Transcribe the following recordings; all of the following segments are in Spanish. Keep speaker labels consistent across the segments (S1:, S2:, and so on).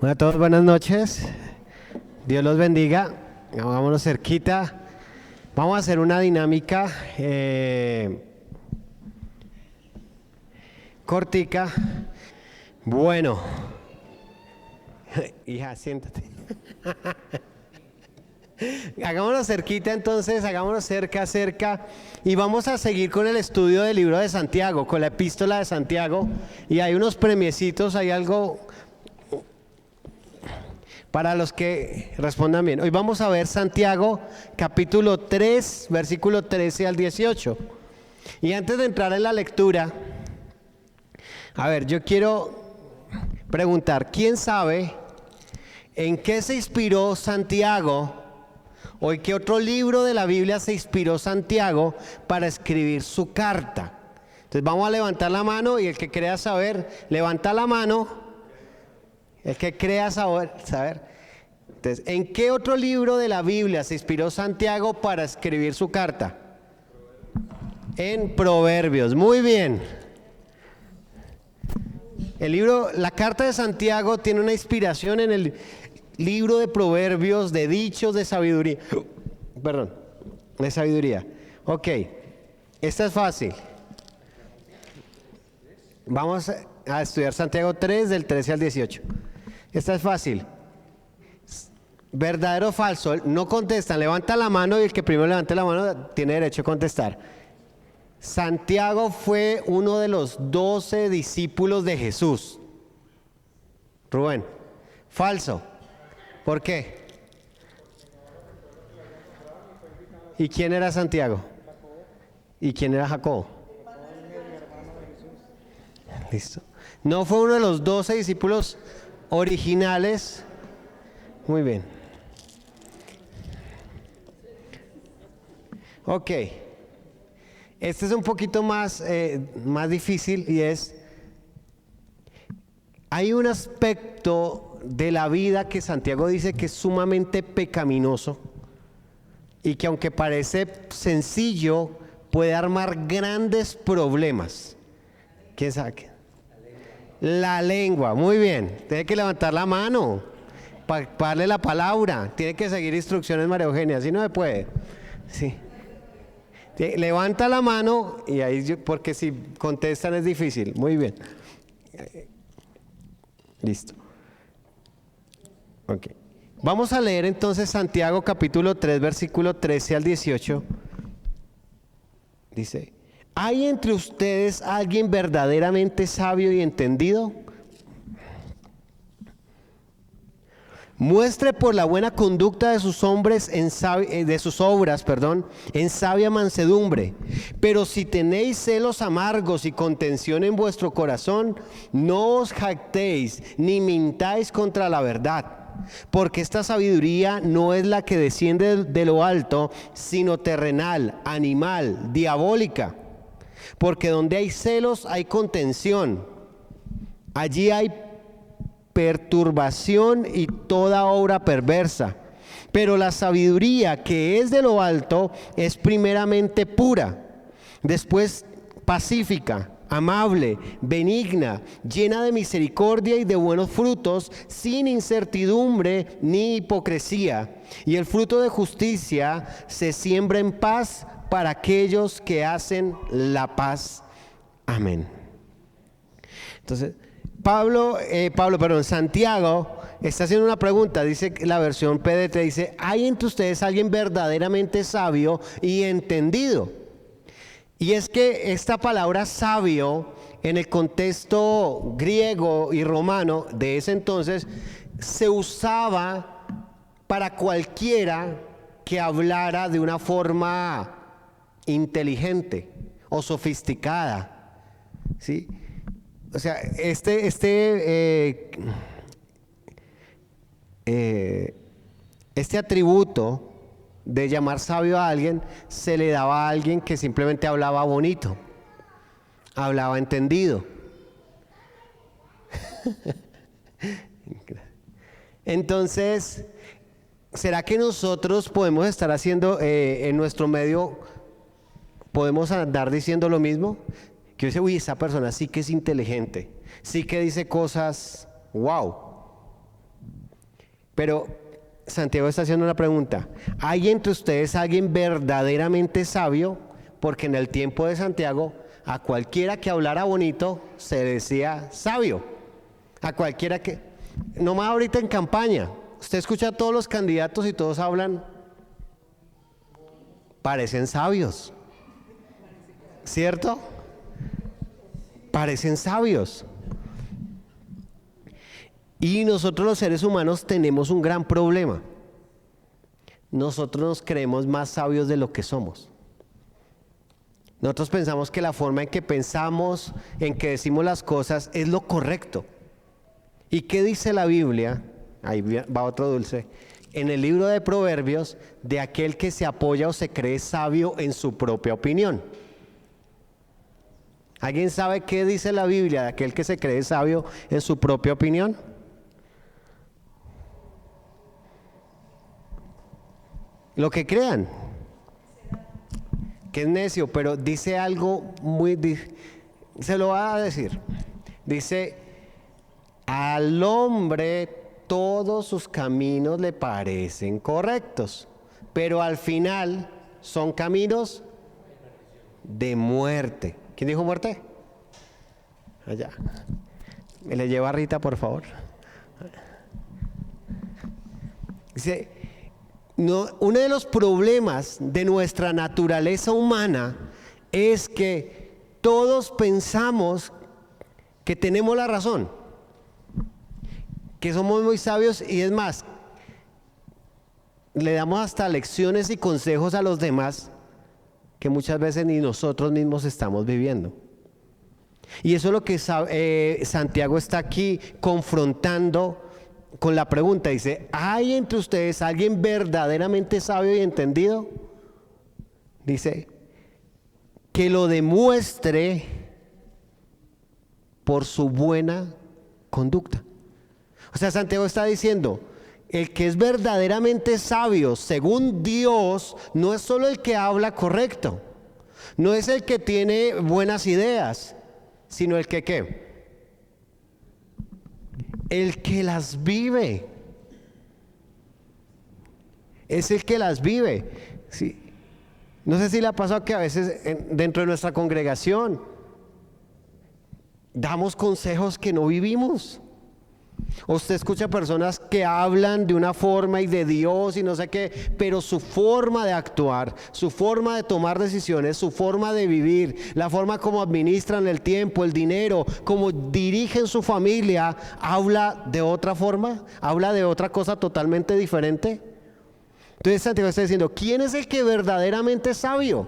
S1: Hola a todos, buenas noches. Dios los bendiga. Vámonos cerquita. Vamos a hacer una dinámica cortica. Bueno, hija, siéntate. Hagámonos cerquita entonces, hagámonos cerca. Y vamos a seguir con el estudio del libro de Santiago, con la epístola de Santiago. Y hay unos premiecitos, hay algo para los que respondan bien. Hoy vamos a ver Santiago capítulo 3, versículo 13 al 18. Y antes de entrar en la lectura, a ver, yo quiero preguntar, ¿quién sabe en qué se inspiró Santiago o en qué otro libro de la Biblia se inspiró Santiago para escribir su carta? Entonces vamos a levantar la mano y el que crea saber, levanta la mano. El que crea saber. Entonces, ¿en qué otro libro de la Biblia se inspiró Santiago para escribir su carta? En Proverbios. Muy bien. La carta de Santiago tiene una inspiración en el libro de Proverbios, de dichos de sabiduría. Perdón, de sabiduría. Ok, esta es fácil. Vamos a estudiar Santiago 3, del 13 al 18. Esta es fácil. ¿Verdadero o falso? No contestan, levanta la mano y el que primero levante la mano tiene derecho a contestar. Santiago fue uno de los 12 discípulos de Jesús. Rubén, falso. ¿Por qué? ¿Y quién era Santiago? ¿Y quién era Jacobo? Listo. No fue uno de los 12 discípulos originales. Muy bien. Ok. Este es un poquito más difícil y es, hay un aspecto de la vida que Santiago dice que es sumamente pecaminoso y que aunque parece sencillo puede armar grandes problemas. ¿Quién sabe? La lengua, muy bien. Tiene que levantar la mano para darle la palabra. Tiene que seguir instrucciones, María Eugenia, si no se puede. Sí. Levanta la mano y ahí, porque si contestan es difícil. Muy bien. Listo. Ok. Vamos a leer entonces Santiago capítulo 3, versículo 13 al 18. Dice: ¿hay entre ustedes alguien verdaderamente sabio y entendido? Muestre por la buena conducta de sus obras en sabia mansedumbre. Pero si tenéis celos amargos y contención en vuestro corazón, no os jactéis ni mintáis contra la verdad. Porque esta sabiduría no es la que desciende de lo alto, sino terrenal, animal, diabólica. Porque donde hay celos hay contención. Allí hay perturbación y toda obra perversa. Pero la sabiduría que es de lo alto es primeramente pura, después pacífica, amable, benigna, llena de misericordia y de buenos frutos, sin incertidumbre ni hipocresía. Y el fruto de justicia se siembra en paz para aquellos que hacen la paz. Amén. Entonces, Santiago está haciendo una pregunta, dice la versión PDT, dice: ¿hay entre ustedes alguien verdaderamente sabio y entendido? Y es que esta palabra sabio, en el contexto griego y romano de ese entonces, se usaba para cualquiera que hablara de una forma inteligente o sofisticada, ¿sí? O sea, este atributo de llamar sabio a alguien se le daba a alguien que simplemente hablaba bonito, hablaba entendido. Entonces, ¿será que nosotros podemos estar haciendo en nuestro medio, podemos andar diciendo lo mismo? Que dice: uy, esa persona sí que es inteligente, sí que dice cosas, wow. Pero Santiago está haciendo una pregunta. ¿Hay entre ustedes alguien verdaderamente sabio? Porque en el tiempo de Santiago, a cualquiera que hablara bonito se decía sabio. A cualquiera que... Nomás ahorita en campaña, usted escucha a todos los candidatos y todos hablan, parecen sabios. ¿Cierto? Parecen sabios. Y nosotros los seres humanos tenemos un gran problema. Nosotros nos creemos más sabios de lo que somos. Nosotros pensamos que la forma en que pensamos, en que decimos las cosas, es lo correcto. ¿Y qué dice la Biblia? Ahí va otro dulce. En el libro de Proverbios, de aquel que se apoya o se cree sabio en su propia opinión. ¿Alguien sabe qué dice la Biblia de aquel que se cree sabio en su propia opinión? Lo que crean, que es necio, pero dice algo se lo va a decir. Dice, al hombre todos sus caminos le parecen correctos, pero al final son caminos de muerte. ¿Quién dijo muerte? Allá. ¿Me le lleva a Rita, por favor? Dice, no, uno de los problemas de nuestra naturaleza humana es que todos pensamos que tenemos la razón, que somos muy sabios, y es más, le damos hasta lecciones y consejos a los demás que muchas veces ni nosotros mismos estamos viviendo. Y eso es lo que Santiago está aquí confrontando con la pregunta. Dice, ¿hay entre ustedes alguien verdaderamente sabio y entendido? Dice, que lo demuestre por su buena conducta. O sea, Santiago está diciendo, el que es verdaderamente sabio según Dios no es solo el que habla correcto, no es el que tiene buenas ideas, sino el que ¿qué? El que las vive. Es el que las vive. Sí. No sé si le ha pasado que a veces dentro de nuestra congregación damos consejos que no vivimos. Usted escucha personas que hablan de una forma y de Dios y no sé qué, pero su forma de actuar, su forma de tomar decisiones, su forma de vivir, la forma como administran el tiempo, el dinero, como dirigen su familia, habla de otra forma, habla de otra cosa totalmente diferente. Entonces Santiago está diciendo, ¿quién es el que verdaderamente es sabio?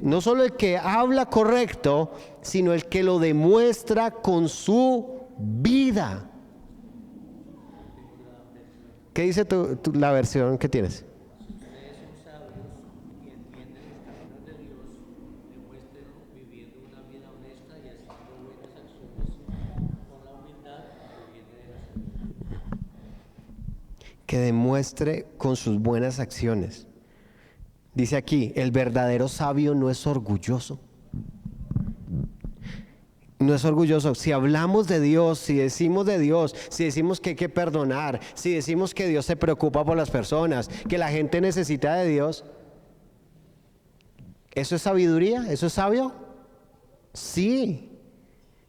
S1: No solo el que habla correcto, sino el que lo demuestra con su vida. ¿Qué dice la versión que tienes?
S2: Ustedes son sabios y entienden los caminos de Dios, demuéstrenlo viviendo una vida honesta y haciendo buenas acciones con la humildad que viene de la sabiduría.
S1: Que demuestre con sus buenas acciones. Dice aquí, el verdadero sabio no es orgulloso. No es orgulloso. Si hablamos de Dios, si decimos de Dios, si decimos que hay que perdonar, si decimos que Dios se preocupa por las personas, que la gente necesita de Dios, ¿eso es sabiduría? ¿Eso es sabio? Sí.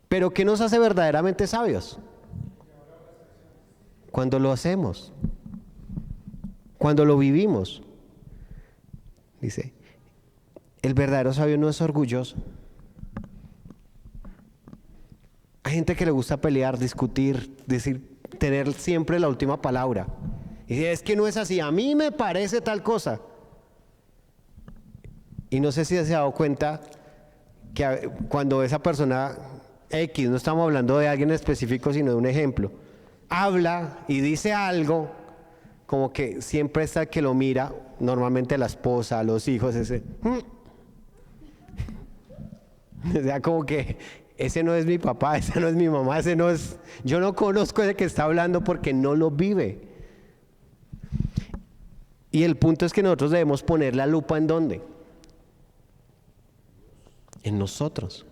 S1: Pero ¿qué nos hace verdaderamente sabios? Cuando lo hacemos, cuando lo vivimos. Dice, el verdadero sabio no es orgulloso. Hay gente que le gusta pelear, discutir, tener siempre la última palabra. Y dice, es que no es así, a mí me parece tal cosa. Y no sé si se ha dado cuenta que cuando esa persona X, no estamos hablando de alguien específico, sino de un ejemplo, habla y dice algo, como que siempre está el que lo mira, normalmente la esposa, los hijos, ese. O sea, como que ese no es mi papá, esa no es mi mamá, ese no es, yo no conozco ese que está hablando porque no lo vive. Y el punto es que nosotros debemos poner la lupa ¿en dónde? En nosotros.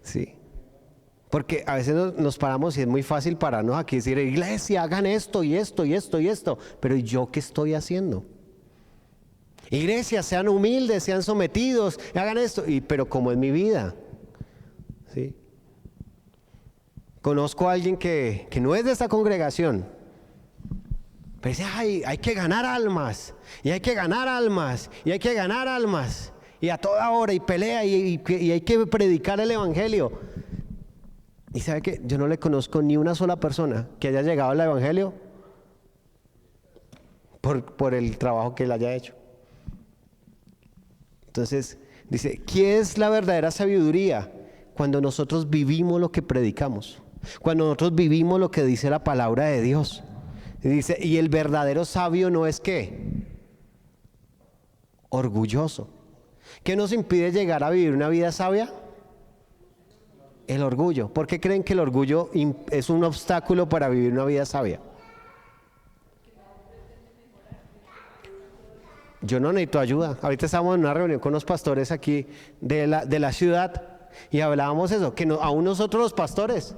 S1: Sí. Porque a veces nos paramos y es muy fácil pararnos aquí y decir, iglesia, hagan esto y esto y esto y esto. Pero ¿y yo qué estoy haciendo? Iglesia, sean humildes, sean sometidos, hagan esto. Pero ¿cómo es mi vida? ¿Sí? Conozco a alguien que no es de esta congregación. Pero dice, ay, hay que ganar almas. Y hay que ganar almas. Y hay que ganar almas. Y a toda hora y pelea y hay que predicar el evangelio. Y sabe que yo no le conozco ni una sola persona que haya llegado al evangelio por el trabajo que él haya hecho. Entonces dice, ¿qué es la verdadera sabiduría? Cuando nosotros vivimos lo que predicamos, cuando nosotros vivimos lo que dice la palabra de Dios. Y dice, y el verdadero sabio no es ¿qué? Orgulloso. ¿Qué nos impide llegar a vivir una vida sabia? El orgullo. ¿Por qué creen que el orgullo es un obstáculo para vivir una vida sabia? Yo no necesito ayuda. Ahorita estábamos en una reunión con los pastores aquí de la ciudad y hablábamos eso, que aún nosotros los pastores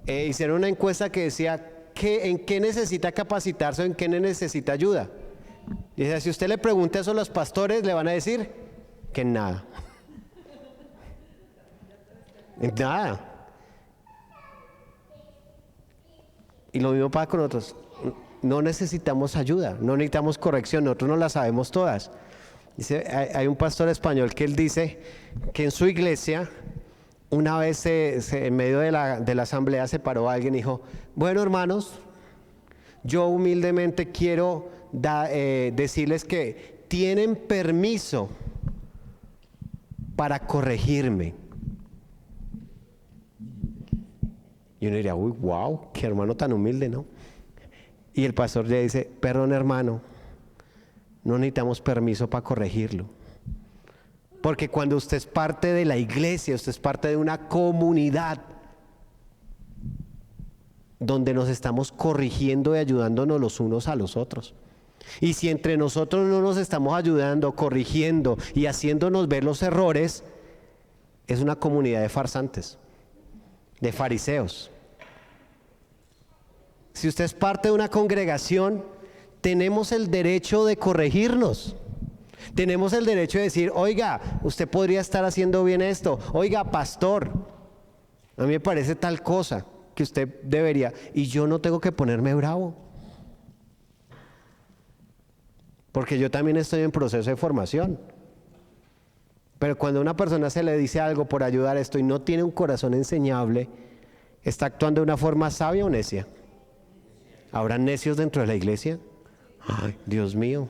S1: hicieron una encuesta que decía en qué necesita capacitarse o en qué necesita ayuda. Dice, si usted le pregunta eso a los pastores, le van a decir que en nada. En nada. Y lo mismo pasa con otros. No necesitamos ayuda, no necesitamos corrección, nosotros no la sabemos todas. Dice, hay un pastor español que él dice que en su iglesia una vez en medio de la asamblea se paró alguien y dijo, bueno hermanos, yo humildemente quiero decirles que tienen permiso para corregirme. Y uno diría, uy, wow, qué hermano tan humilde, ¿no? Y el pastor le dice, perdón hermano, no necesitamos permiso para corregirlo. Porque cuando usted es parte de la iglesia, usted es parte de una comunidad donde nos estamos corrigiendo y ayudándonos los unos a los otros. Y si entre nosotros no nos estamos ayudando, corrigiendo y haciéndonos ver los errores, es una comunidad de farsantes, de fariseos. Si usted es parte de una congregación, tenemos el derecho de corregirnos. Tenemos el derecho de decir, oiga, usted podría estar haciendo bien esto. Oiga, pastor, a mí me parece tal cosa que usted debería. Y yo no tengo que ponerme bravo. Porque yo también estoy en proceso de formación. Pero cuando a una persona se le dice algo por ayudar a esto y no tiene un corazón enseñable, ¿está actuando de una forma sabia o necia? ¿Habrá necios dentro de la iglesia? Ay, Dios mío.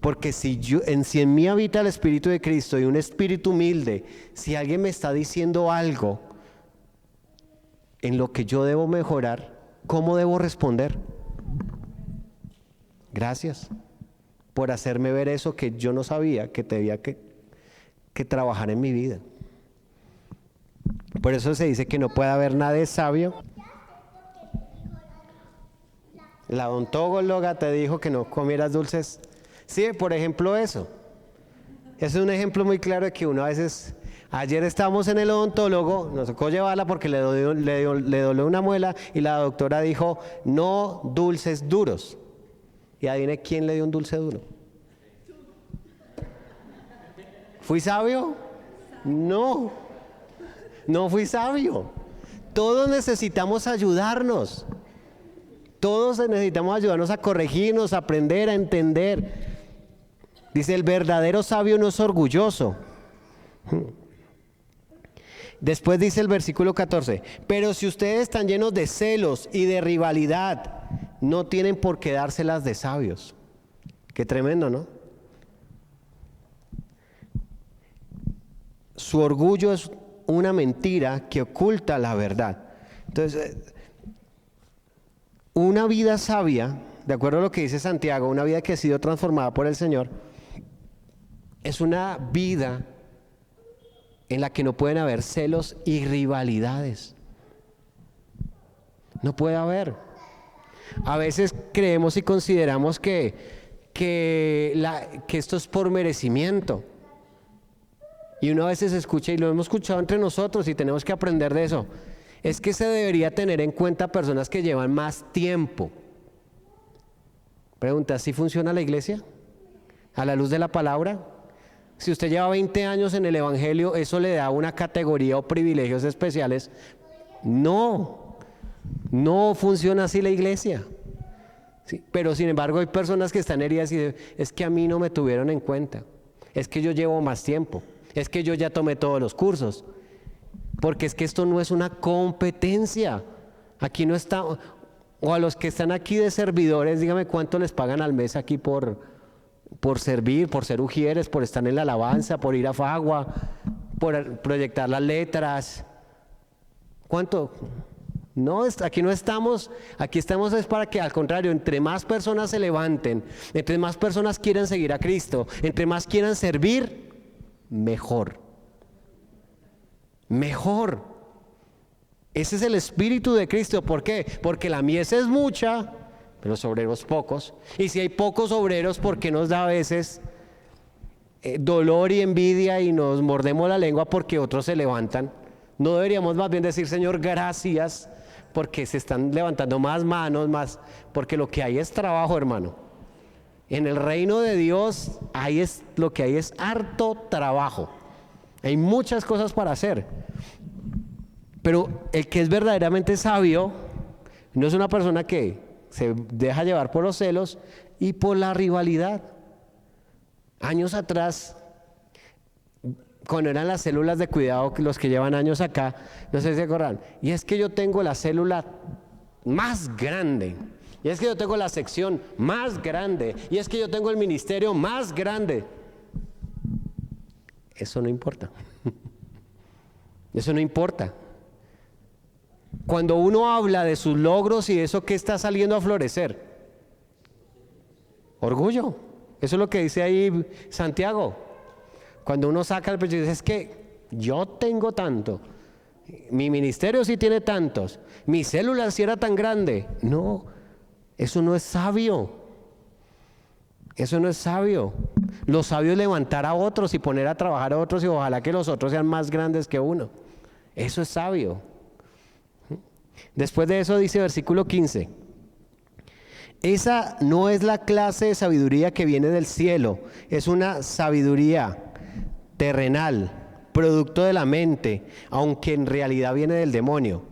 S1: Porque si en mí habita el Espíritu de Cristo y un espíritu humilde, si alguien me está diciendo algo en lo que yo debo mejorar, ¿cómo debo responder? Gracias por hacerme ver eso que yo no sabía que tenía que trabajar en mi vida. Por eso se dice que no puede haber nadie sabio. La odontóloga te dijo que no comieras dulces. Sí, por ejemplo eso. Es un ejemplo muy claro de que uno a veces... Ayer estábamos en el odontólogo, nos tocó llevarla porque le dolió una muela y la doctora dijo, no dulces duros. Y adivine quién le dio un dulce duro. ¿Fui sabio? No, no fui sabio. Todos necesitamos ayudarnos. Todos necesitamos ayudarnos a corregirnos, a aprender, a entender. Dice, el verdadero sabio no es orgulloso. Después dice el versículo 14, pero si ustedes están llenos de celos y de rivalidad, no tienen por qué dárselas de sabios. Qué tremendo, ¿no? Su orgullo es una mentira que oculta la verdad. Entonces, una vida sabia, de acuerdo a lo que dice Santiago, una vida que ha sido transformada por el Señor, es una vida en la que no pueden haber celos y rivalidades. No puede haber. A veces creemos y consideramos que esto es por merecimiento. Y uno a veces escucha, y lo hemos escuchado entre nosotros y tenemos que aprender de eso, es que se debería tener en cuenta personas que llevan más tiempo. Pregunta, ¿sí funciona la iglesia? ¿A la luz de la palabra? Si usted lleva 20 años en el Evangelio, ¿eso le da una categoría o privilegios especiales? No, no funciona así la iglesia. Sí, pero sin embargo hay personas que están heridas y dicen, es que a mí no me tuvieron en cuenta, es que yo llevo más tiempo, es que yo ya tomé todos los cursos, porque es que esto no es una competencia. Aquí no está, o a los que están aquí de servidores, dígame cuánto les pagan al mes aquí por servir, por ser ujieres, por estar en la alabanza, por ir a Fagua, por proyectar las letras. ¿Cuánto? No, aquí no estamos, aquí estamos es para que al contrario, entre más personas se levanten, entre más personas quieran seguir a Cristo, entre más quieran servir, mejor. Mejor. Ese es el espíritu de Cristo. ¿Por qué? Porque la mies es mucha, pero los obreros pocos. Y si hay pocos obreros, ¿por qué nos da a veces dolor y envidia y nos mordemos la lengua porque otros se levantan? No deberíamos más bien decir, Señor, gracias, porque se están levantando más manos, más, porque lo que hay es trabajo, hermano. En el reino de Dios lo que hay es harto trabajo. Hay muchas cosas para hacer. Pero el que es verdaderamente sabio no es una persona que se deja llevar por los celos y por la rivalidad. Años atrás, cuando eran las células de cuidado, los que llevan años acá, no sé si se acuerdan, y es que yo tengo la célula más grande, y es que yo tengo la sección más grande, y es que yo tengo el ministerio más grande. Eso no importa. Eso no importa. Cuando uno habla de sus logros y de eso que está saliendo a florecer, orgullo. Eso es lo que dice ahí Santiago. Cuando uno saca el pecho y dice, es que yo tengo tanto, mi ministerio sí tiene tantos, mi célula sí era tan grande. No, eso no es sabio. Eso no es sabio. Lo sabio es levantar a otros y poner a trabajar a otros y ojalá que los otros sean más grandes que uno. Eso es sabio. Después de eso dice versículo 15. Esa no es la clase de sabiduría que viene del cielo, es una sabiduría terrenal, producto de la mente, aunque en realidad viene del demonio.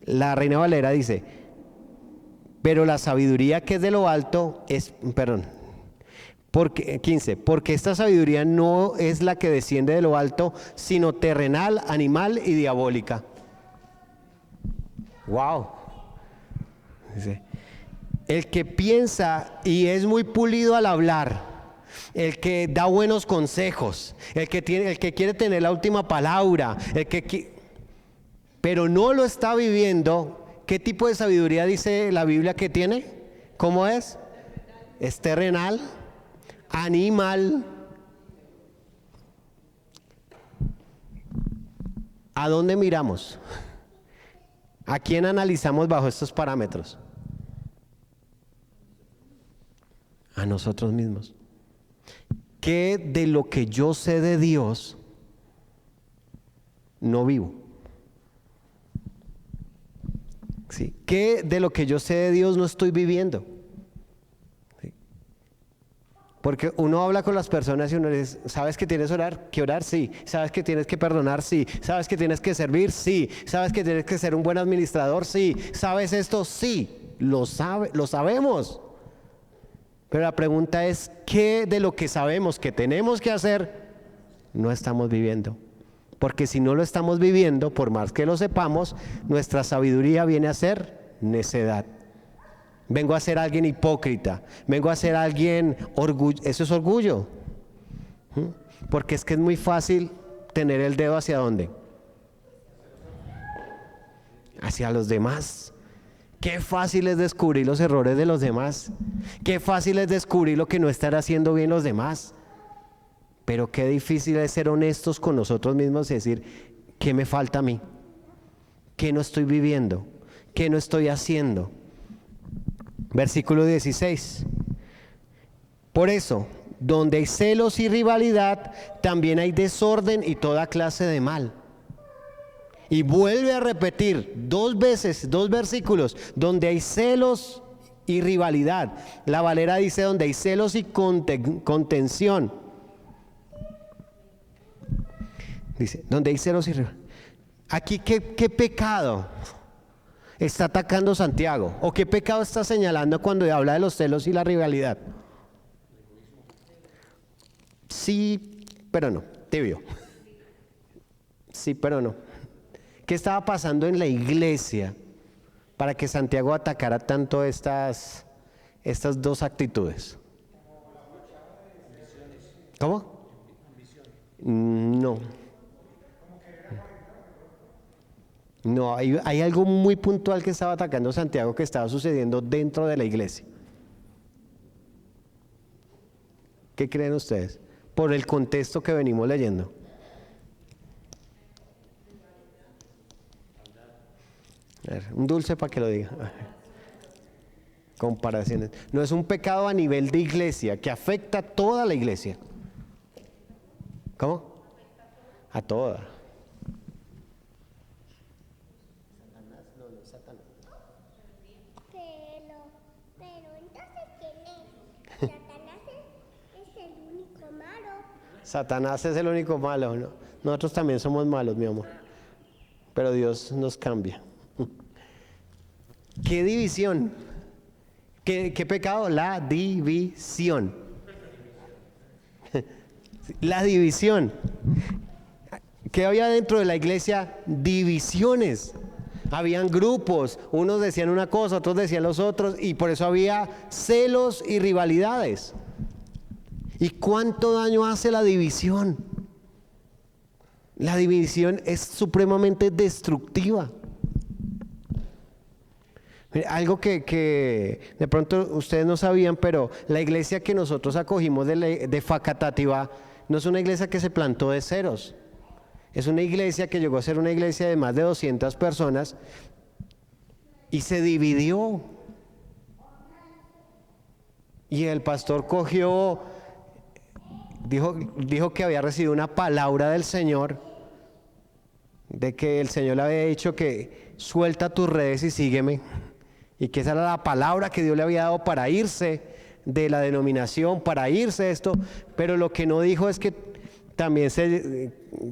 S1: La Reina Valera dice, pero la sabiduría que es de lo alto es, porque esta sabiduría no es la que desciende de lo alto, sino terrenal, animal y diabólica. Wow. Dice, el que piensa y es muy pulido al hablar, el que da buenos consejos, el que quiere tener la última palabra, pero no lo está viviendo. ¿Qué tipo de sabiduría dice la Biblia que tiene? ¿Cómo es? Es terrenal, animal. ¿A dónde miramos? ¿A quién analizamos bajo estos parámetros? A nosotros mismos. ¿Qué de lo que yo sé de Dios no vivo? ¿Sí? ¿Qué de lo que yo sé de Dios no estoy viviendo? ¿Sí? Porque uno habla con las personas y uno les dice, ¿sabes que tienes que orar? Sí. ¿Sabes que tienes que perdonar? Sí. ¿Sabes que tienes que servir? Sí. ¿Sabes que tienes que ser un buen administrador? Sí. ¿Sabes esto? Sí. Lo sabemos. Pero la pregunta es, ¿qué de lo que sabemos que tenemos que hacer no estamos viviendo? Porque si no lo estamos viviendo, por más que lo sepamos, nuestra sabiduría viene a ser necedad. Vengo a ser alguien hipócrita, vengo a ser alguien orgulloso. Eso es orgullo. Porque es que es muy fácil tener el dedo ¿hacia dónde? Hacia los demás. Qué fácil es descubrir los errores de los demás. Qué fácil es descubrir lo que no están haciendo bien los demás. Pero qué difícil es ser honestos con nosotros mismos y decir, ¿qué me falta a mí? ¿Qué no estoy viviendo? ¿Qué no estoy haciendo? Versículo 16. Por eso, donde hay celos y rivalidad, también hay desorden y toda clase de mal. Y vuelve a repetir 2 veces, 2 versículos, donde hay celos y rivalidad. La Valera dice donde hay celos y contención. Dice, donde hay celos y rivalidad. Aquí, ¿qué pecado está atacando Santiago? ¿O qué pecado está señalando cuando habla de los celos y la rivalidad? Sí, pero no, tibio. Sí, pero no. ¿Qué estaba pasando en la iglesia para que Santiago atacara tanto estas 2 actitudes? ¿Cómo? No. No, hay algo muy puntual que estaba atacando Santiago que estaba sucediendo dentro de la iglesia. ¿Qué creen ustedes? Por el contexto que venimos leyendo. A ver, un dulce para que lo diga. Comparaciones. No es un pecado a nivel de iglesia que afecta a toda la iglesia. ¿Cómo? A toda.
S3: Pero entonces ¿quién es? Satanás es el único malo.
S1: Satanás es el único malo, ¿no? Nosotros también somos malos, mi amor. Pero Dios nos cambia. ¿Qué división? ¿Qué pecado? La división. La división. ¿Qué había dentro de la iglesia? Divisiones. Habían grupos, unos decían una cosa, otros decían los otros, y por eso había celos y rivalidades. ¿Y cuánto daño hace la división? La división es supremamente destructiva. Algo que de pronto ustedes no sabían, pero la iglesia que nosotros acogimos de Facatativá no es una iglesia que se plantó de ceros. Es una iglesia que llegó a ser una iglesia de más de 200 personas y se dividió. Y el pastor dijo que había recibido una palabra del Señor, de que el Señor le había dicho que suelta tus redes y sígueme. Y que esa era la palabra que Dios le había dado para irse de la denominación, para irse de esto. Pero lo que no dijo es que también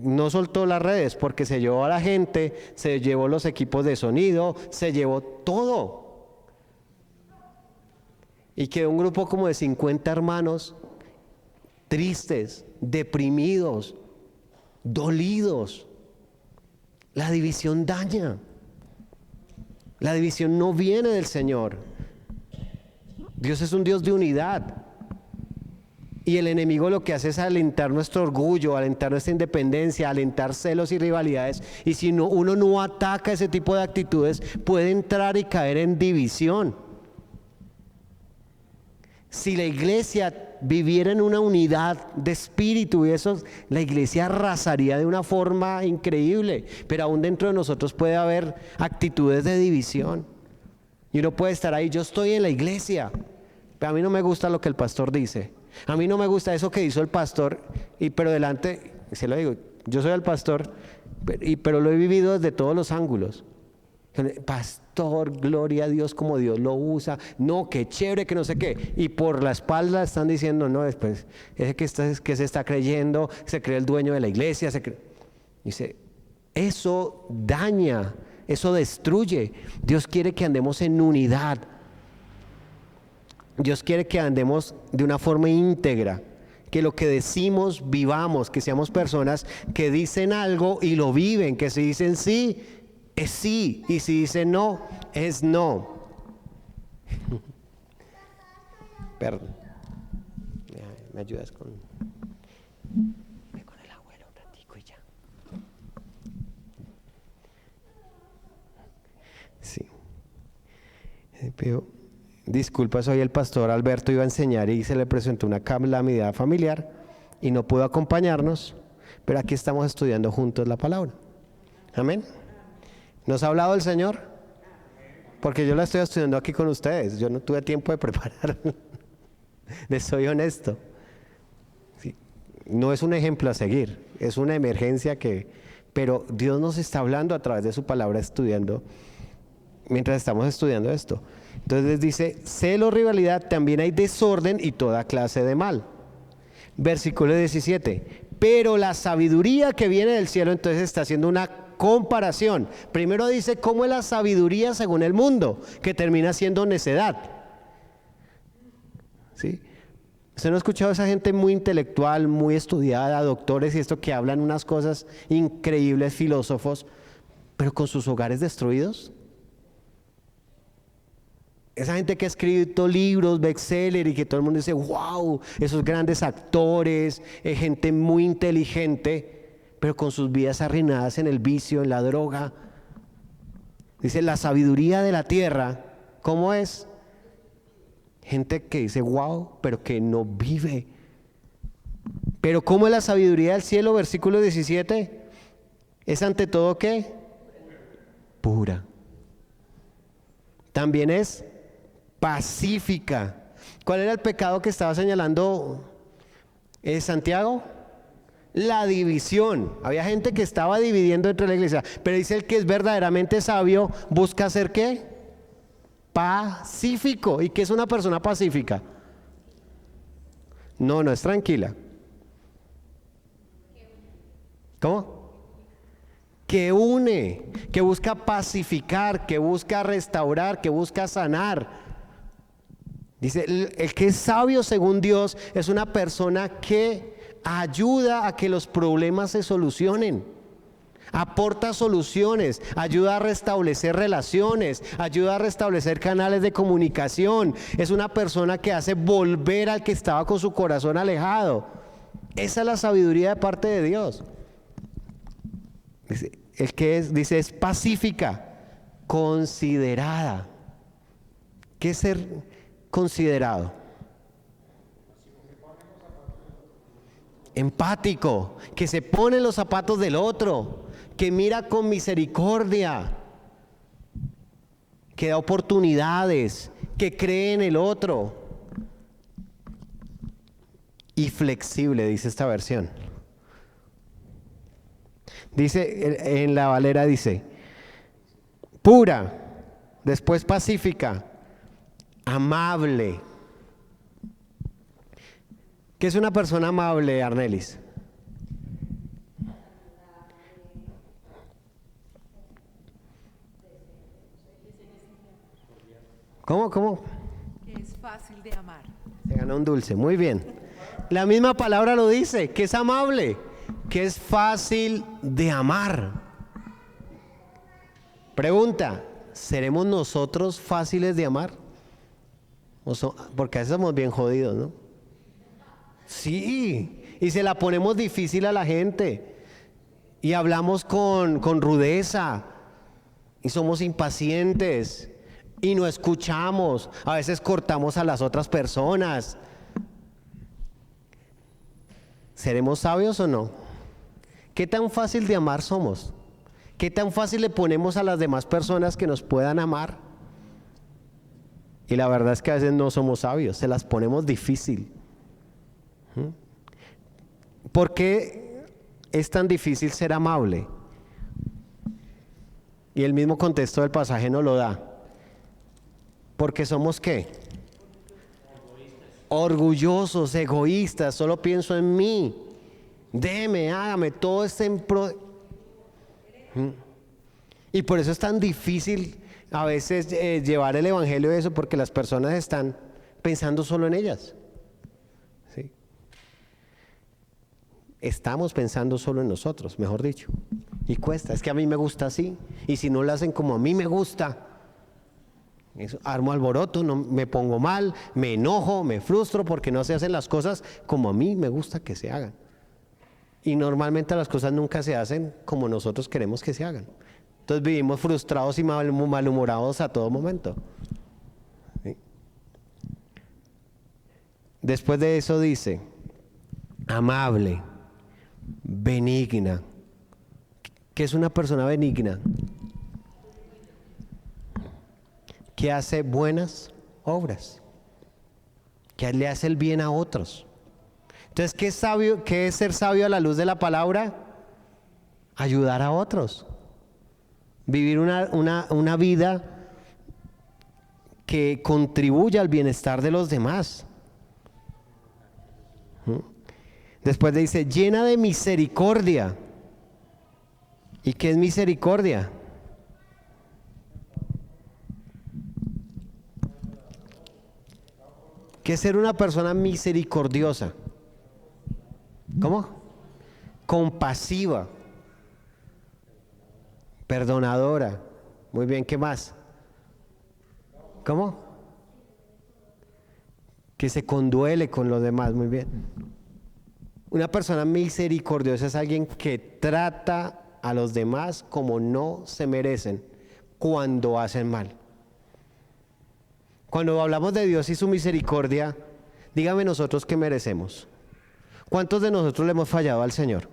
S1: no soltó las redes, porque se llevó a la gente, se llevó los equipos de sonido, se llevó todo. Y quedó un grupo como de 50 hermanos tristes, deprimidos, dolidos. La división daña. La división no viene del Señor. Dios es un Dios de unidad. Y el enemigo lo que hace es alentar nuestro orgullo, alentar nuestra independencia, alentar celos y rivalidades. Y si uno no ataca ese tipo de actitudes, puede entrar y caer en división. Si la iglesia viviera en una unidad de espíritu y eso, la iglesia arrasaría de una forma increíble. Pero aún dentro de nosotros puede haber actitudes de división. Y uno puede estar ahí, yo estoy en la iglesia, pero a mí no me gusta lo que el pastor dice. A mí no me gusta eso que hizo el pastor, pero delante, se lo digo, yo soy el pastor, pero lo he vivido desde todos los ángulos. Pastor, gloria a Dios como Dios lo usa, no, qué chévere, que no sé qué, y por la espalda están diciendo, no, después, ese que se está creyendo, se cree el dueño de la iglesia, dice, eso daña, eso destruye. Dios quiere que andemos en unidad, Dios quiere que andemos de una forma íntegra, que lo que decimos vivamos, que seamos personas que dicen algo y lo viven, que si dicen sí, es sí, y si dice no, es no. Perdón. ¿Me ayudas con el abuelo un ratico y ya? Sí. Pero, disculpa, soy el pastor Alberto, iba a enseñar y se le presentó una calamidad familiar y no pudo acompañarnos, pero aquí estamos estudiando juntos la palabra. Amén. ¿Nos ha hablado el Señor? Porque yo la estoy estudiando aquí con ustedes. Yo no tuve tiempo de preparar. Les soy honesto. no es un ejemplo a seguir, es una emergencia pero Dios nos está hablando a través de su palabra mientras estamos estudiando esto. Entonces dice, celo, rivalidad, también hay desorden y toda clase de mal. Versículo 17, pero la sabiduría que viene del cielo, entonces está haciendo una comparación. Primero dice cómo es la sabiduría según el mundo, que termina siendo necedad. ¿Sí? ¿Usted no ha escuchado a esa gente muy intelectual, muy estudiada, doctores y esto, que hablan unas cosas increíbles, filósofos, pero con sus hogares destruidos? Esa gente que ha escrito libros, bestseller, y que todo el mundo dice, wow, esos grandes actores, gente muy inteligente, pero con sus vidas arruinadas en el vicio, en la droga. Dice, la sabiduría de la tierra, ¿cómo es? Gente que dice, wow, pero que no vive. Pero ¿cómo es la sabiduría del cielo? Versículo 17. ¿Es ante todo qué? Pura. También es pacífica. ¿Cuál era el pecado que estaba señalando Santiago? La división. Había gente que estaba dividiendo entre la iglesia, pero dice el que es verdaderamente sabio busca ser ¿qué? Pacífico. ¿Y qué es una persona pacífica? No es tranquila. ¿Cómo? Que une, que busca pacificar, que busca restaurar, que busca sanar. Dice, el que es sabio según Dios es una persona que ayuda a que los problemas se solucionen, aporta soluciones, ayuda a restablecer relaciones, ayuda a restablecer canales de comunicación. Es una persona que hace volver al que estaba con su corazón alejado. Esa es la sabiduría de parte de Dios. Dice, es pacífica, considerada. ¿Qué es ser considerado? Empático, que se pone en los zapatos del otro, que mira con misericordia, que da oportunidades, que cree en el otro. Y flexible, dice esta versión. Dice, en la Valera dice, pura, después pacífica, amable. ¿Qué es una persona amable, Arnelis? ¿Cómo?
S4: Que es fácil de amar.
S1: Se ganó un dulce, muy bien. La misma palabra lo dice, que es amable, que es fácil de amar. Pregunta, ¿seremos nosotros fáciles de amar? Porque a veces somos bien jodidos, ¿no? Sí, y se la ponemos difícil a la gente, y hablamos con rudeza, y somos impacientes, y no escuchamos, a veces cortamos a las otras personas. ¿Seremos sabios o no? ¿Qué tan fácil de amar somos? ¿Qué tan fácil le ponemos a las demás personas que nos puedan amar? Y la verdad es que a veces no somos sabios, se las ponemos difícil. ¿Por qué es tan difícil ser amable? Y el mismo contexto del pasaje nos lo da. Porque somos ¿qué? Orgullosos, egoístas, solo pienso en mí. Deme, hágame, todo está en pro. Y por eso es tan difícil a veces llevar el evangelio de eso, porque las personas están pensando solo en ellas. ¿Sí? Estamos pensando solo en nosotros, mejor dicho. Y cuesta, es que a mí me gusta así. Y si no lo hacen como a mí me gusta, eso, armo alboroto, no, me pongo mal, me enojo, me frustro porque no se hacen las cosas como a mí me gusta que se hagan. Y normalmente las cosas nunca se hacen como nosotros queremos que se hagan. Entonces vivimos frustrados y malhumorados a todo momento. ¿Sí? Después de eso dice, amable, benigna. ¿Qué es una persona benigna? Que hace buenas obras, que le hace el bien a otros. Entonces, ¿qué es sabio? ¿Qué es ser sabio a la luz de la palabra? Ayudar a otros. Vivir una vida que contribuya al bienestar de los demás. Después dice, llena de misericordia. ¿Y qué es misericordia? ¿Qué es ser una persona misericordiosa? ¿Cómo? Compasiva. Perdonadora. Muy bien, ¿qué más? ¿Cómo? Que se conduele con los demás. Muy bien. Una persona misericordiosa es alguien que trata a los demás como no se merecen cuando hacen mal. Cuando hablamos de Dios y su misericordia, dígame nosotros qué merecemos. ¿Cuántos de nosotros le hemos fallado al Señor?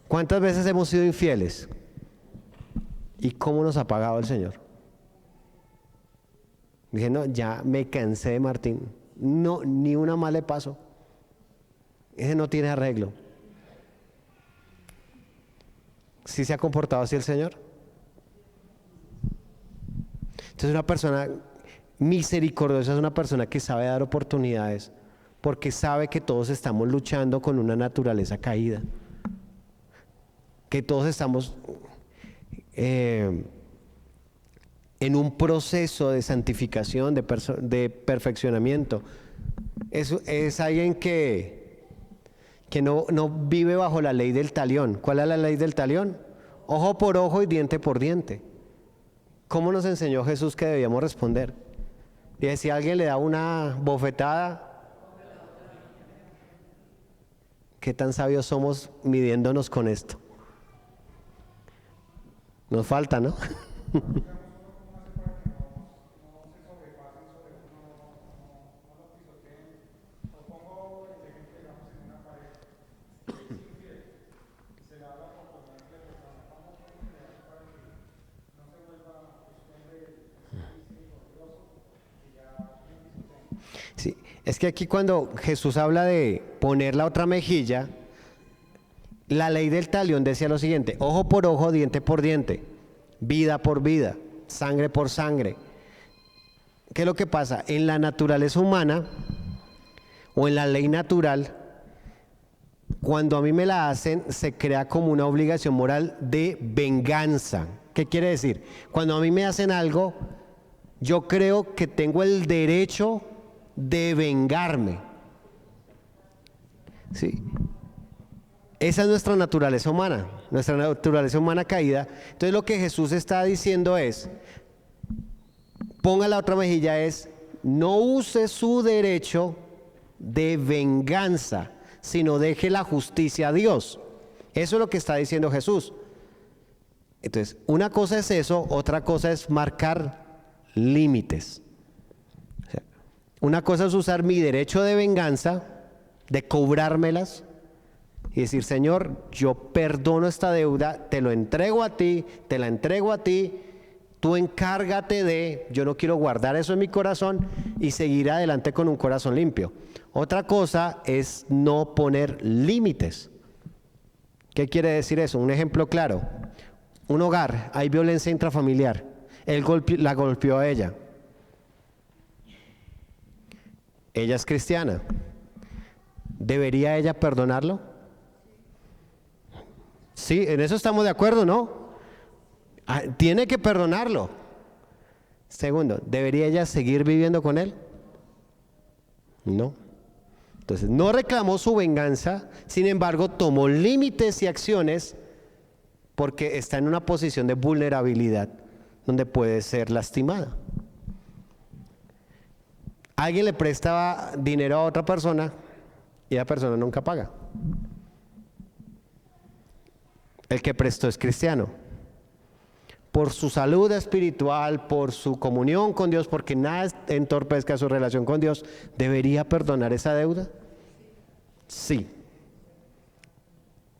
S1: ¿Cuántas veces hemos sido infieles? ¿Y cómo nos ha pagado el Señor? Dije, no, ya me cansé de Martín. No, ni una más le paso. Ese no tiene arreglo. ¿Sí se ha comportado así el Señor? Entonces una persona misericordiosa es una persona que sabe dar oportunidades porque sabe que todos estamos luchando con una naturaleza caída. Que todos estamos en un proceso de santificación, de perfeccionamiento. Es alguien que no vive bajo la ley del talión. ¿Cuál es la ley del talión? Ojo por ojo y diente por diente. ¿Cómo nos enseñó Jesús que debíamos responder? Y si alguien le da una bofetada, ¿qué tan sabios somos midiéndonos con esto? Nos falta, ¿no? Sí, es que aquí cuando Jesús habla de poner la otra mejilla, la ley del talión decía lo siguiente: ojo por ojo, diente por diente, vida por vida, sangre por sangre. ¿Qué es lo que pasa? En la naturaleza humana o en la ley natural, cuando a mí me la hacen, se crea como una obligación moral de venganza. ¿Qué quiere decir? Cuando a mí me hacen algo, yo creo que tengo el derecho de vengarme. ¿Sí? Esa es nuestra naturaleza humana caída. Entonces lo que Jesús está diciendo es, ponga la otra mejilla, es no use su derecho de venganza, sino deje la justicia a Dios. Eso es lo que está diciendo Jesús. Entonces, una cosa es eso, otra cosa es marcar límites. O sea, una cosa es usar mi derecho de venganza, de cobrármelas, y decir, Señor, yo perdono esta deuda, te lo entrego a ti, te la entrego a ti, tú encárgate de, yo no quiero guardar eso en mi corazón y seguir adelante con un corazón limpio. Otra cosa es no poner límites. ¿Qué quiere decir eso? Un ejemplo claro. Un hogar, hay violencia intrafamiliar. Él la golpeó a ella. Ella es cristiana. ¿Debería ella perdonarlo? Sí, en eso estamos de acuerdo, ¿no? Tiene que perdonarlo. Segundo, ¿debería ella seguir viviendo con él? No. Entonces, no reclamó su venganza, sin embargo, tomó límites y acciones porque está en una posición de vulnerabilidad donde puede ser lastimada. Alguien le presta dinero a otra persona y la persona nunca paga. El que prestó es cristiano. Por su salud espiritual, por su comunión con Dios, porque nada entorpezca su relación con Dios, ¿debería perdonar esa deuda? Sí.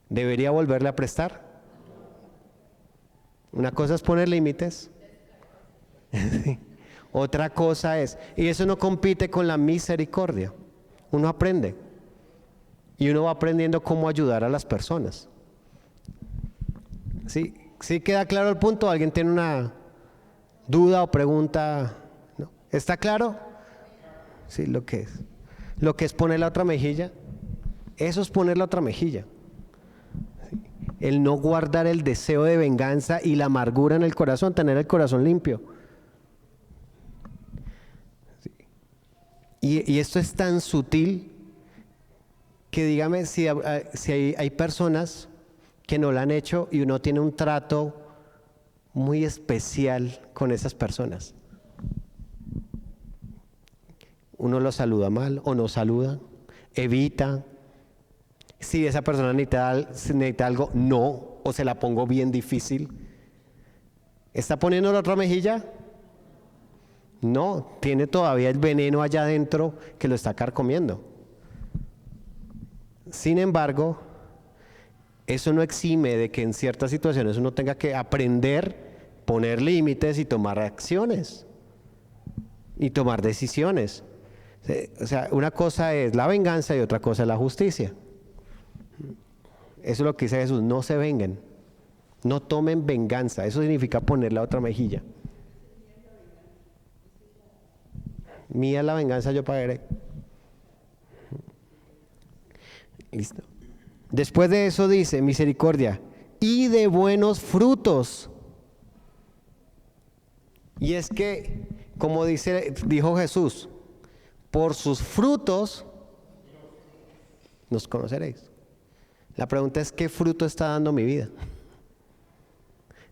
S1: ¿Debería volverle a prestar? Una cosa es poner límites. Otra cosa es, y eso no compite con la misericordia. Uno aprende. y uno va aprendiendo cómo ayudar a las personas. ¿Sí? ¿Sí queda claro el punto? ¿Alguien tiene una duda o pregunta? ¿No? ¿Está claro? Sí, lo que es. Lo que es poner la otra mejilla. Eso es poner la otra mejilla. ¿Sí? El no guardar el deseo de venganza y la amargura en el corazón, tener el corazón limpio. ¿Sí? Y esto es tan sutil que dígame si hay personas que no lo han hecho y uno tiene un trato muy especial con esas personas. Uno lo saluda mal o no saluda, evita. Si esa persona necesita algo, no, o se la pongo bien difícil. ¿Está poniendo la otra mejilla? No, tiene todavía el veneno allá adentro que lo está carcomiendo. Sin embargo, eso no exime de que en ciertas situaciones uno tenga que aprender, poner límites y tomar acciones y tomar decisiones. O sea, una cosa es la venganza y otra cosa es la justicia. Eso es lo que dice Jesús, no se vengan, no tomen venganza, eso significa poner la otra mejilla. Mía es la venganza, yo pagaré. Listo. Después de eso dice, misericordia y de buenos frutos. Y es que, como dijo Jesús, por sus frutos nos conoceréis. La pregunta es, ¿qué fruto está dando mi vida?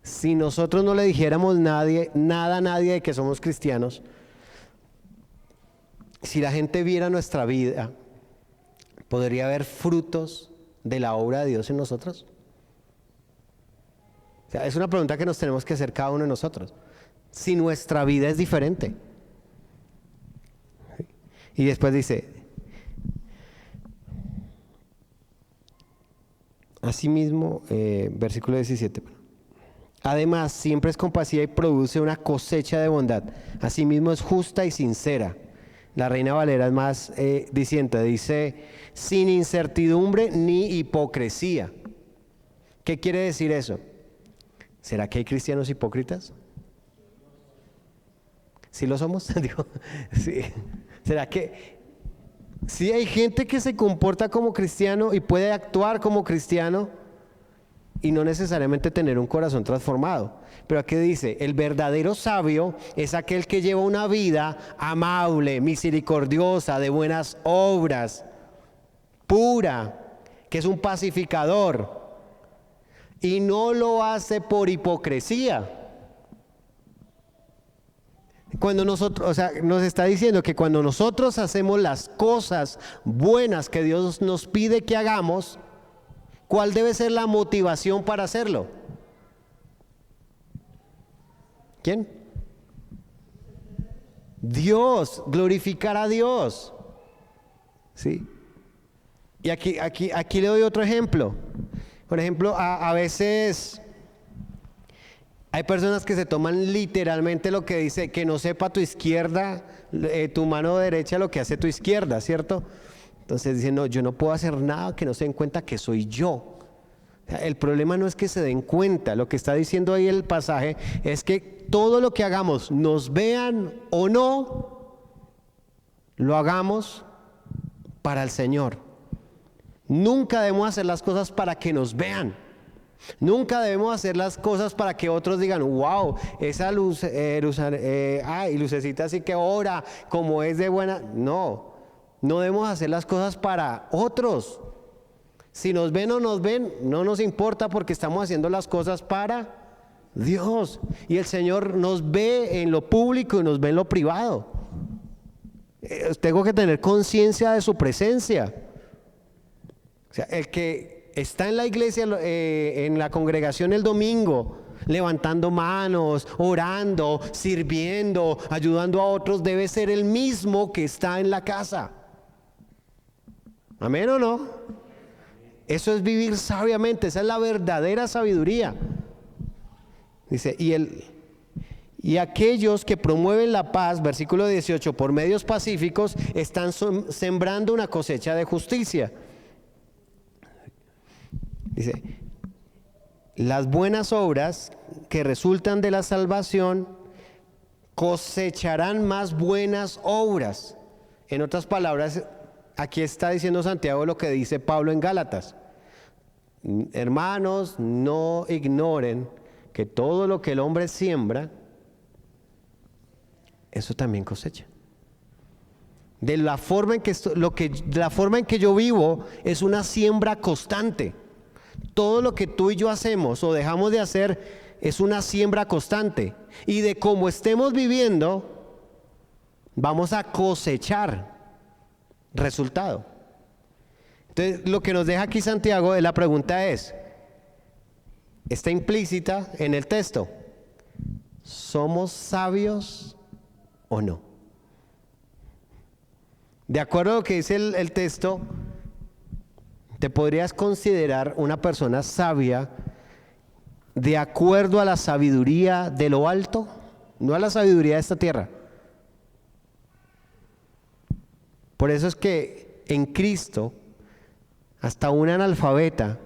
S1: Si nosotros no le dijéramos nada a nadie de que somos cristianos, si la gente viera nuestra vida, ¿podría haber frutos de la obra de Dios en nosotros? O sea, es una pregunta que nos tenemos que hacer cada uno de nosotros. Si nuestra vida es diferente. Y después dice, asimismo, versículo 17. Además, siempre es compasiva y produce una cosecha de bondad. Asimismo es justa y sincera. La Reina Valera es más diciente, dice, sin incertidumbre ni hipocresía. ¿Qué quiere decir eso? ¿Será que hay cristianos hipócritas? ¿Sí lo somos? Digo, sí. ¿Será que sí hay gente que se comporta como cristiano y puede actuar como cristiano y no necesariamente tener un corazón transformado? Pero aquí dice, el verdadero sabio es aquel que lleva una vida amable, misericordiosa, de buenas obras, pura, que es un pacificador y no lo hace por hipocresía. Cuando nosotros, o sea, nos está diciendo que cuando nosotros hacemos las cosas buenas que Dios nos pide que hagamos, ¿cuál debe ser la motivación para hacerlo? ¿Quién? Dios, glorificar a Dios. ¿Sí? Y aquí le doy otro ejemplo. Por ejemplo, a veces hay personas que se toman literalmente lo que dice, que no sepa tu izquierda, tu mano derecha lo que hace tu izquierda, ¿cierto? Entonces dicen, no, yo no puedo hacer nada que no se den cuenta que soy yo. El problema no es que se den cuenta, lo que está diciendo ahí el pasaje es que todo lo que hagamos, nos vean o no, lo hagamos para el Señor. Nunca debemos hacer las cosas para que nos vean. Nunca debemos hacer las cosas para que otros digan, wow, esa luz, lucecita así que ora, como es de buena. No debemos hacer las cosas para otros. Si nos ven o nos ven, no nos importa porque estamos haciendo las cosas para Dios. Y el Señor nos ve en lo público y nos ve en lo privado. Tengo que tener conciencia de su presencia. O sea, el que está en la iglesia, en la congregación el domingo, levantando manos, orando, sirviendo, ayudando a otros, debe ser el mismo que está en la casa. ¿Amén o no? Eso es vivir sabiamente, esa es la verdadera sabiduría. Dice, y aquellos que promueven la paz, versículo 18, por medios pacíficos, están sembrando una cosecha de justicia. Dice, las buenas obras que resultan de la salvación cosecharán más buenas obras. En otras palabras, aquí está diciendo Santiago lo que dice Pablo en Gálatas. Hermanos, no ignoren que todo lo que el hombre siembra, eso también cosecha. De la forma en que yo vivo es una siembra constante. Todo lo que tú y yo hacemos o dejamos de hacer es una siembra constante. Y de cómo estemos viviendo, vamos a cosechar resultado. Entonces, lo que nos deja aquí Santiago, la pregunta es, está implícita en el texto: ¿somos sabios o no? De acuerdo a lo que dice el texto, ¿te podrías considerar una persona sabia de acuerdo a la sabiduría de lo alto? No a la sabiduría de esta tierra. Por eso es que en Cristo, hasta un analfabeta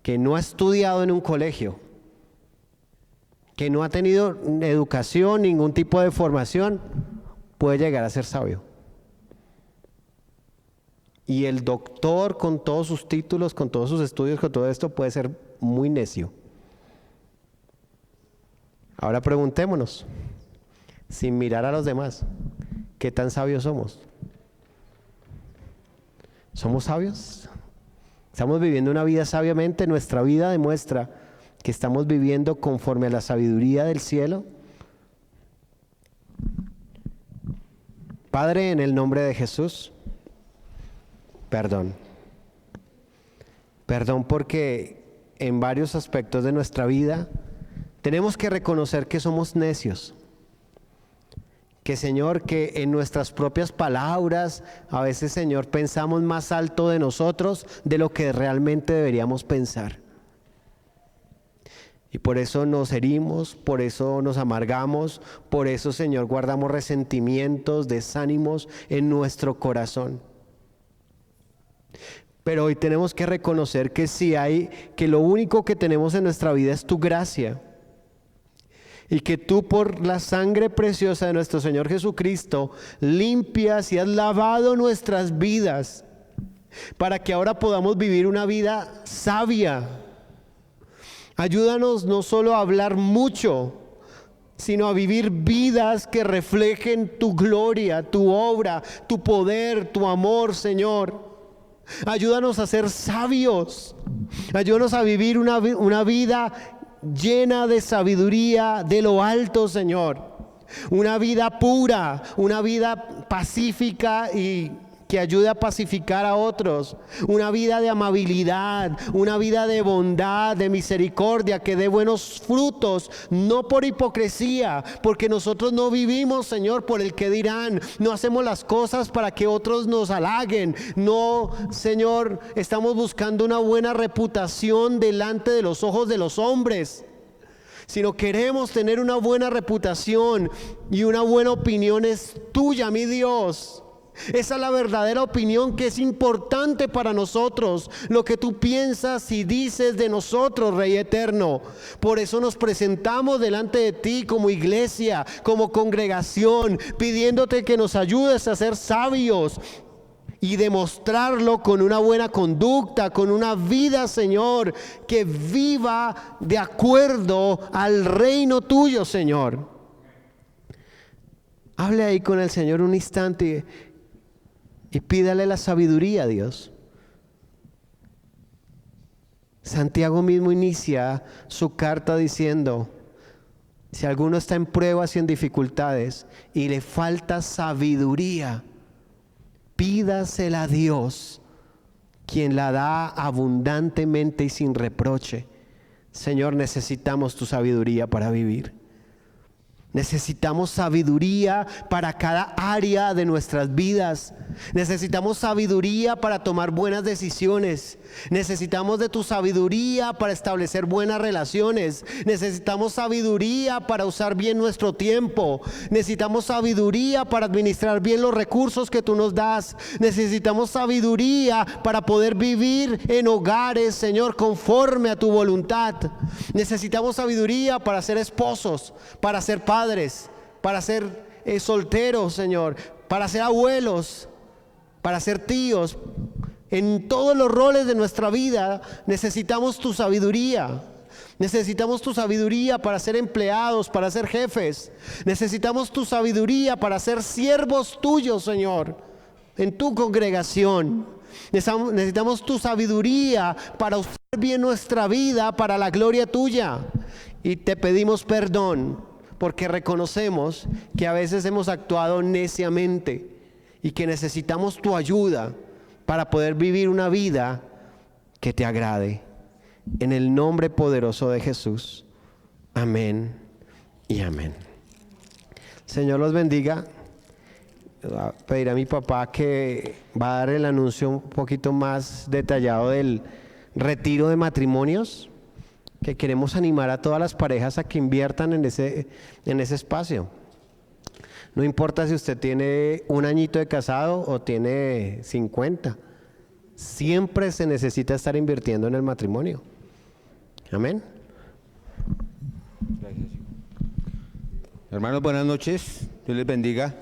S1: que no ha estudiado en un colegio, que no ha tenido educación, ningún tipo de formación, puede llegar a ser sabio. Y el doctor, con todos sus títulos, con todos sus estudios, con todo esto, puede ser muy necio. Ahora preguntémonos, sin mirar a los demás, ¿qué tan sabios somos? ¿Somos sabios? ¿Estamos viviendo una vida sabiamente? ¿Nuestra vida demuestra que estamos viviendo conforme a la sabiduría del cielo? Padre, en el nombre de Jesús, perdón. Perdón porque en varios aspectos de nuestra vida tenemos que reconocer que somos necios. Que Señor, que en nuestras propias palabras, a veces Señor, pensamos más alto de nosotros de lo que realmente deberíamos pensar. Y por eso nos herimos, por eso nos amargamos, por eso Señor guardamos resentimientos, desánimos en nuestro corazón. Pero hoy tenemos que reconocer que lo único que tenemos en nuestra vida es tu gracia. Y que tú, por la sangre preciosa de nuestro Señor Jesucristo, limpias y has lavado nuestras vidas para que ahora podamos vivir una vida sabia. Ayúdanos no solo a hablar mucho, sino a vivir vidas que reflejen tu gloria, tu obra, tu poder, tu amor, Señor. Ayúdanos a ser sabios. Ayúdanos a vivir una vida llena de sabiduría de lo alto, Señor. Una vida pura, una vida pacífica y que ayude a pacificar a otros. Una vida de amabilidad, una vida de bondad, de misericordia, que dé buenos frutos, no por hipocresía, porque nosotros no vivimos, Señor, por el que dirán. No hacemos las cosas para que otros nos halaguen. No, Señor, estamos buscando una buena reputación delante de los ojos de los hombres, sino queremos tener una buena reputación y una buena opinión es tuya, mi Dios. Esa es la verdadera opinión que es importante para nosotros, lo que tú piensas y dices de nosotros, Rey eterno. Por eso nos presentamos delante de ti como iglesia, como congregación, pidiéndote que nos ayudes a ser sabios y demostrarlo con una buena conducta, con una vida, Señor, que viva de acuerdo al reino tuyo, Señor. Hable ahí con el Señor un instante y pídale la sabiduría a Dios. Santiago mismo inicia su carta diciendo: si alguno está en pruebas y en dificultades y le falta sabiduría, pídasela a Dios, quien la da abundantemente y sin reproche. Señor, necesitamos tu sabiduría para vivir. Necesitamos sabiduría para cada área de nuestras vidas, Necesitamos sabiduría para tomar buenas decisiones. Necesitamos de tu sabiduría para establecer buenas relaciones. Necesitamos sabiduría para usar bien nuestro tiempo. Necesitamos sabiduría para administrar bien los recursos que tú nos das. Necesitamos sabiduría para poder vivir en hogares, Señor, conforme a tu voluntad. Necesitamos sabiduría para ser esposos, para ser padres, para ser solteros, Señor, para ser abuelos, para ser tíos. En todos los roles de nuestra vida necesitamos tu sabiduría. Necesitamos tu sabiduría para ser empleados, para ser jefes. Necesitamos tu sabiduría para ser siervos tuyos, Señor, en tu congregación. Necesitamos tu sabiduría para usar bien nuestra vida para la gloria tuya. Y te pedimos perdón porque reconocemos que a veces hemos actuado neciamente y que necesitamos tu ayuda para poder vivir una vida que te agrade. En el nombre poderoso de Jesús. Amén y amén. Señor los bendiga. Voy a pedir a mi papá que va a dar el anuncio un poquito más detallado del retiro de matrimonios, que queremos animar a todas las parejas a que inviertan en ese espacio. No importa si usted tiene un añito de casado o tiene 50, siempre se necesita estar invirtiendo en el matrimonio. Amén.
S5: Gracias. Hermanos, buenas noches. Dios les bendiga.